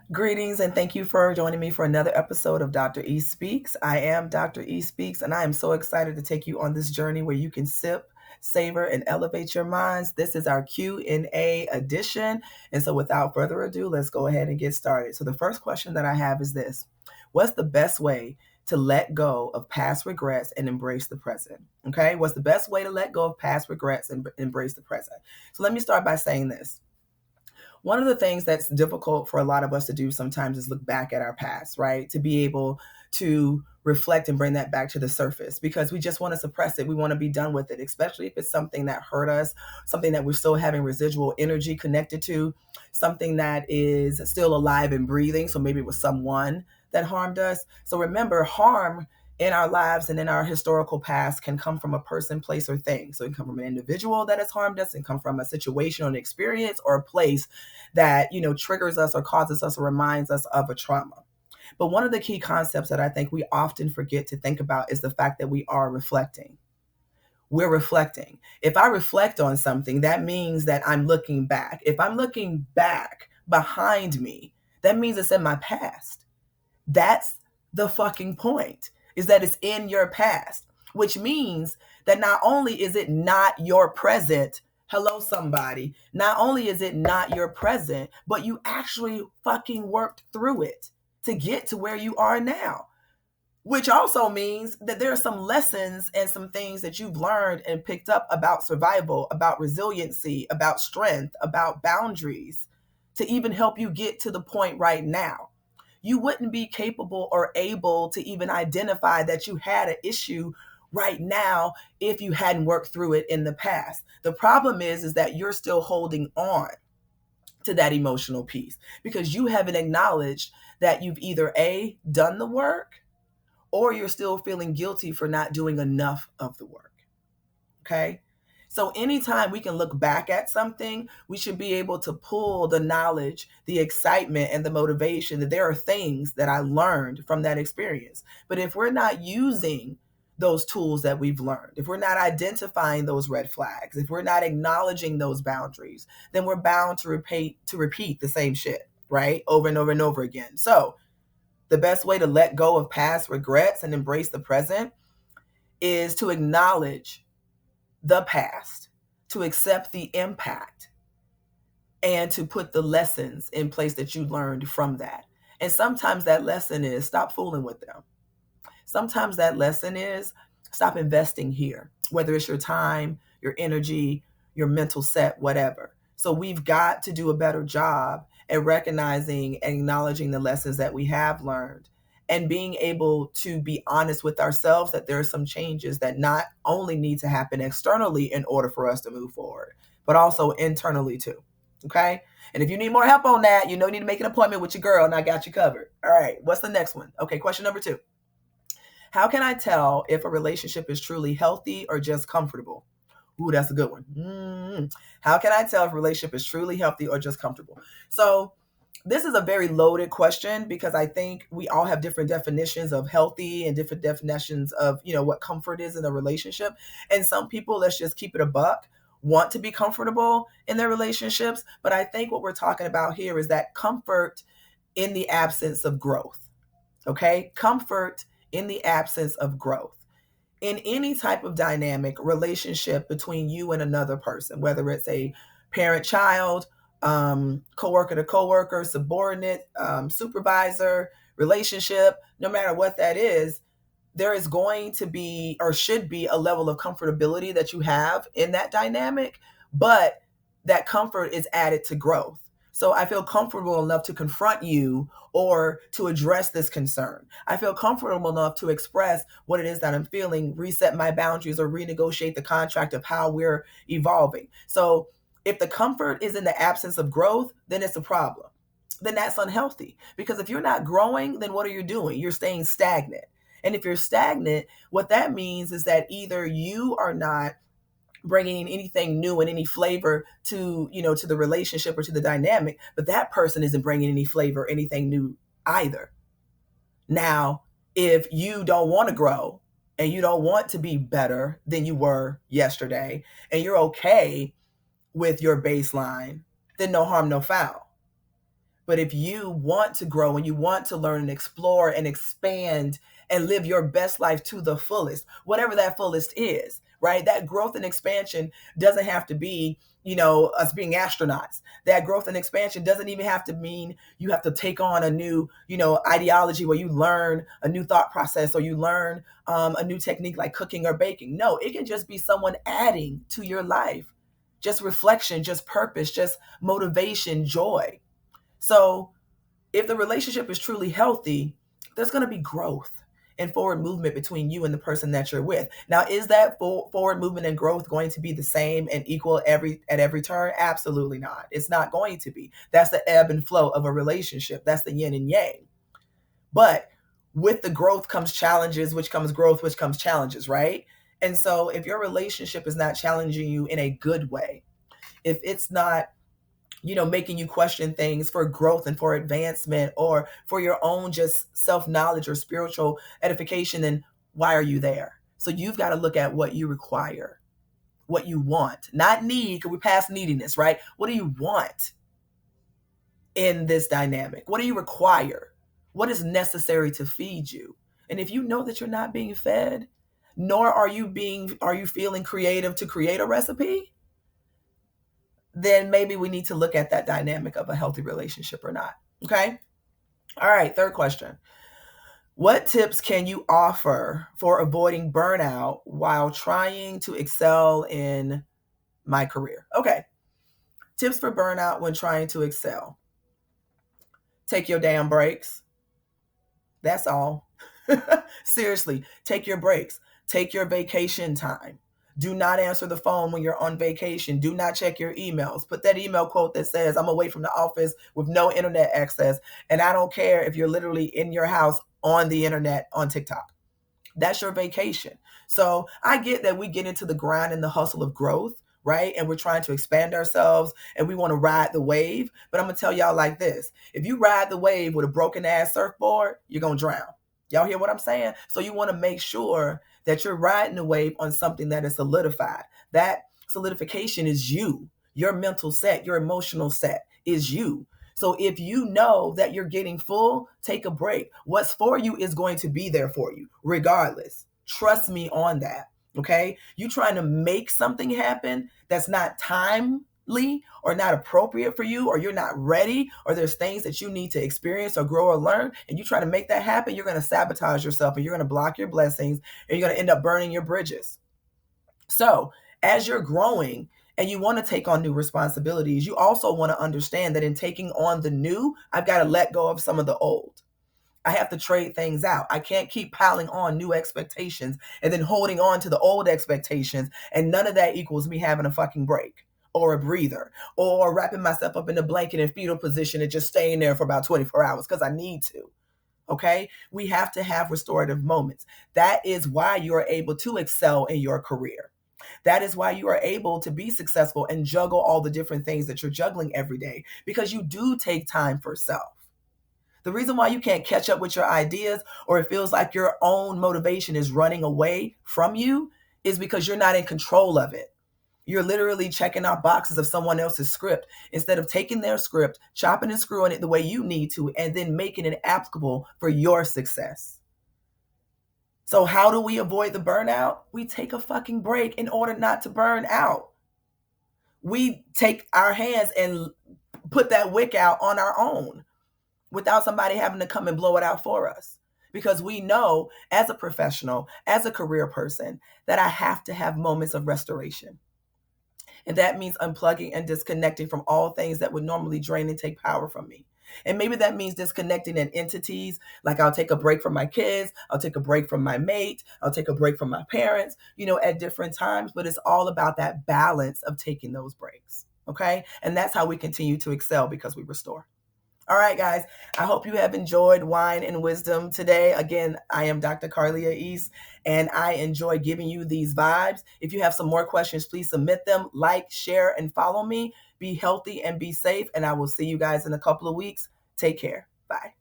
Greetings and thank you for joining me for another episode of Dr. E Speaks. I am Dr. E Speaks and I am so excited to take you on this journey where you can sip, savor, and elevate your minds. This is our Q&A edition. And so without further ado, let's go ahead and get started. So the first question that I have is this. What's the best way to let go of past regrets and embrace the present? Okay, what's the best way to let go of past regrets and embrace the present? So let me start by saying this. One of the things that's difficult for a lot of us to do sometimes is look back at our past, right? To be able to reflect and bring that back to the surface because we just want to suppress it. We want to be done with it, especially if it's something that hurt us, something that we're still having residual energy connected to, something that is still alive and breathing. So maybe it was someone that harmed us. So remember, harm in our lives and in our historical past can come from a person, place, or thing. So it can come from an individual that has harmed us, and come from a situation or an experience or a place that, triggers us or causes us or reminds us of a trauma. But one of the key concepts that I think we often forget to think about is the fact that we are reflecting. We're reflecting. If I reflect on something, that means that I'm looking back. If I'm looking back behind me, that means it's in my past. That's the fucking point, is that it's in your past, which means that not only is it not your present, hello, somebody, not only is it not your present, but you actually fucking worked through it to get to where you are now. Which also means that there are some lessons and some things that you've learned and picked up about survival, about resiliency, about strength, about boundaries to even help you get to the point right now. You wouldn't be capable or able to even identify that you had an issue right now if you hadn't worked through it in the past. The problem is that you're still holding on to that emotional piece because you haven't acknowledged that you've either A, done the work, or you're still feeling guilty for not doing enough of the work. Okay? So anytime we can look back at something, we should be able to pull the knowledge, the excitement, and the motivation that there are things that I learned from that experience. But if we're not using those tools that we've learned, if we're not identifying those red flags, if we're not acknowledging those boundaries, then we're bound to repeat the same shit, right? Over and over and over again. So the best way to let go of past regrets and embrace the present is to acknowledge the past, to accept the impact, and to put the lessons in place that you learned from that. And sometimes that lesson is stop fooling with them. Sometimes that lesson is stop investing here, whether it's your time, your energy, your mental set, whatever. So we've got to do a better job at recognizing and acknowledging the lessons that we have learned and being able to be honest with ourselves that there are some changes that not only need to happen externally in order for us to move forward, but also internally too. Okay? And if you need more help on that, you need to make an appointment with your girl and I got you covered. All right. What's the next one? Okay. Question number 2. How can I tell if a relationship is truly healthy or just comfortable? Ooh, that's a good one. How can I tell if a relationship is truly healthy or just comfortable? So this is a very loaded question because I think we all have different definitions of healthy and different definitions of, what comfort is in a relationship. And some people, let's just keep it a buck, want to be comfortable in their relationships. But I think what we're talking about here is that comfort in the absence of growth. Okay? Comfort in the absence of growth. In any type of dynamic relationship between you and another person, whether it's a parent-child, coworker to coworker, subordinate, supervisor, relationship, no matter what that is, there is going to be or should be a level of comfortability that you have in that dynamic, but that comfort is added to growth. So I feel comfortable enough to confront you or to address this concern. I feel comfortable enough to express what it is that I'm feeling, reset my boundaries, or renegotiate the contract of how we're evolving. So if the comfort is in the absence of growth, then it's a problem. Then that's unhealthy. Because if you're not growing, then what are you doing? You're staying stagnant. And if you're stagnant, what that means is that either you are not bringing anything new and any flavor to the relationship or to the dynamic, but that person isn't bringing any flavor, anything new either. Now, if you don't want to grow and you don't want to be better than you were yesterday, and you're okay with your baseline, then no harm, no foul. But if you want to grow and you want to learn and explore and expand and live your best life to the fullest, whatever that fullest is, right? That growth and expansion doesn't have to be, us being astronauts. That growth and expansion doesn't even have to mean you have to take on a new, ideology where you learn a new thought process or you learn a new technique like cooking or baking. No, it can just be someone adding to your life, just reflection, just purpose, just motivation, joy. So if the relationship is truly healthy, there's going to be growth and forward movement between you and the person that you're with. Now, is that forward movement and growth going to be the same and equal at every turn? Absolutely not. It's not going to be. That's the ebb and flow of a relationship. That's the yin and yang. But with the growth comes challenges, which comes growth, which comes challenges, right? And so if your relationship is not challenging you in a good way, if it's not making you question things for growth and for advancement or for your own just self-knowledge or spiritual edification, then why are you there? So you've got to look at what you require, what you want, not need, because we're past neediness, right? What do you want in this dynamic? What do you require? What is necessary to feed you? And if you know that you're not being fed, nor are you feeling creative to create a recipe, then maybe we need to look at that dynamic of a healthy relationship or not. Okay. All right. Third question. What tips can you offer for avoiding burnout while trying to excel in my career? Okay. Tips for burnout when trying to excel. Take your damn breaks. That's all. Seriously, take your breaks. Take your vacation time. Do not answer the phone when you're on vacation. Do not check your emails. Put that email quote that says, I'm away from the office with no internet access. And I don't care if you're literally in your house on the internet on TikTok. That's your vacation. So I get that we get into the grind and the hustle of growth, right? And we're trying to expand ourselves and we want to ride the wave. But I'm going to tell y'all like this. If you ride the wave with a broken ass surfboard, you're going to drown. Y'all hear what I'm saying? So you want to make sure that you're riding the wave on something that is solidified. That solidification is you. Your mental set, your emotional set is you. So if you know that you're getting full, take a break. What's for you is going to be there for you, regardless. Trust me on that. Okay? You trying to make something happen that's not timely or not appropriate for you, or you're not ready, or there's things that you need to experience or grow or learn, and you try to make that happen, you're going to sabotage yourself and you're going to block your blessings and you're going to end up burning your bridges. So as you're growing and you want to take on new responsibilities, you also want to understand that in taking on the new, I've got to let go of some of the old. I have to trade things out. I can't keep piling on new expectations and then holding on to the old expectations. And none of that equals me having a fucking break or a breather or wrapping myself up in a blanket in fetal position and just staying there for about 24 hours because I need to. Okay? We have to have restorative moments. That is why you are able to excel in your career. That is why you are able to be successful and juggle all the different things that you're juggling every day, because you do take time for self. The reason why you can't catch up with your ideas or it feels like your own motivation is running away from you is because you're not in control of it. You're literally checking off boxes of someone else's script instead of taking their script, chopping and screwing it the way you need to, and then making it applicable for your success. So how do we avoid the burnout? We take a fucking break in order not to burn out. We take our hands and put that wick out on our own without somebody having to come and blow it out for us. Because we know as a professional, as a career person, that I have to have moments of restoration. And that means unplugging and disconnecting from all things that would normally drain and take power from me. And maybe that means disconnecting in entities, like I'll take a break from my kids, I'll take a break from my mate, I'll take a break from my parents, at different times. But it's all about that balance of taking those breaks. Okay? And that's how we continue to excel, because we restore. All right, guys, I hope you have enjoyed Wine and Wisdom today. Again, I am Dr. Carlia East, and I enjoy giving you these vibes. If you have some more questions, please submit them, like, share, and follow me. Be healthy and be safe, and I will see you guys in a couple of weeks. Take care. Bye.